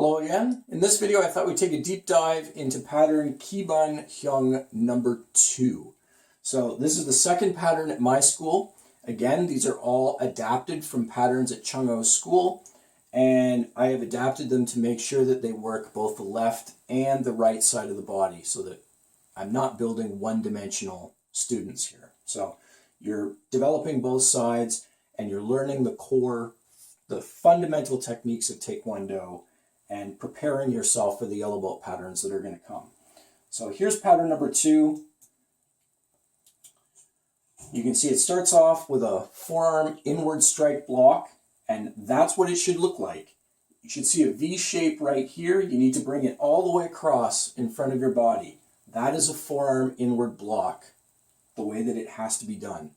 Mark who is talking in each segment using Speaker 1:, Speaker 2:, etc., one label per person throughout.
Speaker 1: Hello again. In this video, I thought we'd take a deep dive into pattern Kibun Hyung number 2. So this is the second pattern at my school. Again, these are all adapted from patterns at Chung Oh's school, and I have adapted them to make sure that they work both the left and the right side of the body so that I'm not building one-dimensional students here. So you're developing both sides and you're learning the fundamental techniques of Taekwondo and preparing yourself for the yellow belt patterns that are going to come. So here's pattern number 2. You can see it starts off with a forearm inward strike block, and that's what it should look like. You should see a V shape right here. You need to bring it all the way across in front of your body. That is a forearm inward block, the way that it has to be done.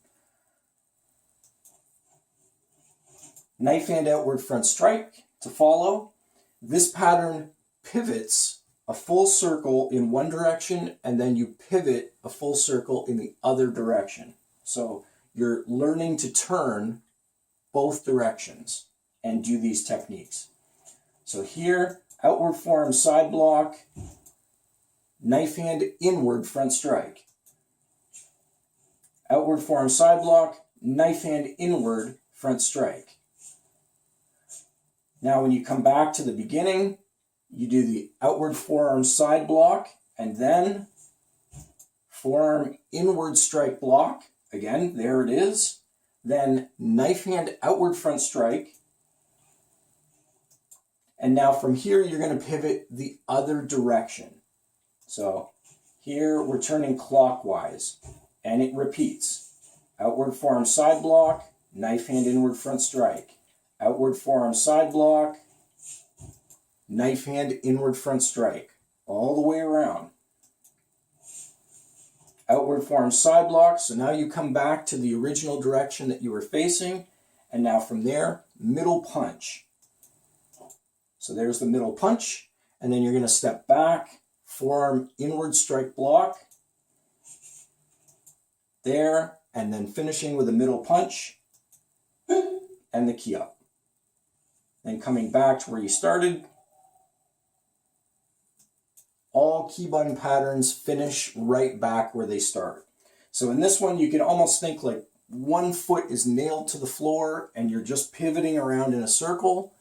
Speaker 1: Knife hand outward front strike to follow. This pattern pivots a full circle in one direction, and then you pivot a full circle in the other direction. So you're learning to turn both directions and do these techniques. So here, outward forearm side block, knife hand inward front strike. Outward forearm side block, knife hand inward front strike. Now when you come back to the beginning, you do the outward forearm side block and then forearm inward strike block. Again, there it is. Then knife hand outward front strike. And now from here, you're going to pivot the other direction. So here we're turning clockwise and it repeats. Outward forearm side block, knife hand inward front strike. Outward forearm side block, knife hand inward front strike, all the way around. Outward forearm side block, so now you come back to the original direction that you were facing, and now from there, middle punch. So there's the middle punch, and then you're going to step back, forearm inward strike block, there, and then finishing with a middle punch, and the key up. Then coming back to where you started. All Kibun patterns finish right back where they start. So in this one, you can almost think like one foot is nailed to the floor and you're just pivoting around in a circle.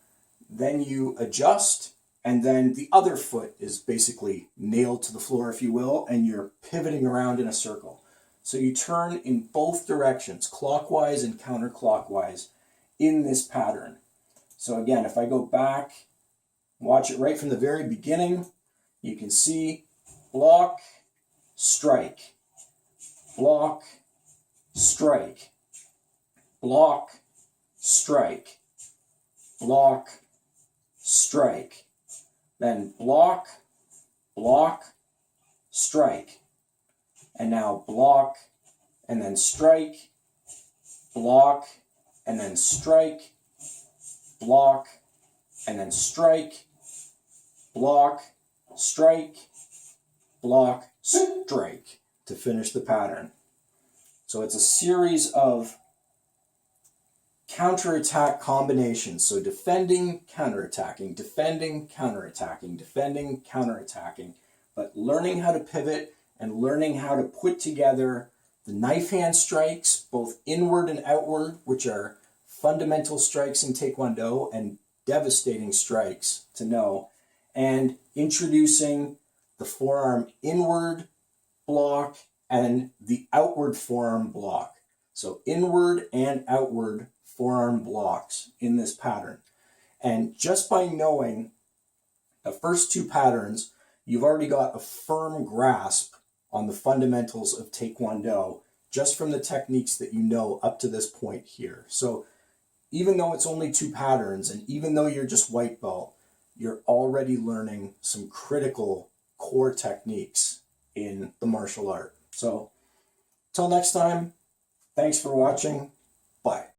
Speaker 1: Then you adjust, and then the other foot is basically nailed to the floor, if you will, and you're pivoting around in a circle. So you turn in both directions, clockwise and counterclockwise, in this pattern. So again, if I go back, watch it right from the very beginning, you can see block, strike, block, strike, block, strike, block, strike, then block, block, strike, and now block, and then strike, block, and then strike, block, and then strike, block, strike, block, strike to finish the pattern. So it's a series of counterattack combinations. So defending, counterattacking, defending, counterattacking, defending, counterattacking, but learning how to pivot and learning how to put together the knife hand strikes, both inward and outward, which are fundamental strikes in Taekwondo and devastating strikes to know, and introducing the forearm inward block and the outward forearm block. So inward and outward forearm blocks in this pattern. And just by knowing the first two patterns, you've already got a firm grasp on the fundamentals of Taekwondo just from the techniques that you know up to this point here. So even though it's only two patterns, and even though you're just white belt, you're already learning some critical core techniques in the martial art. So, till next time, thanks for watching. Bye.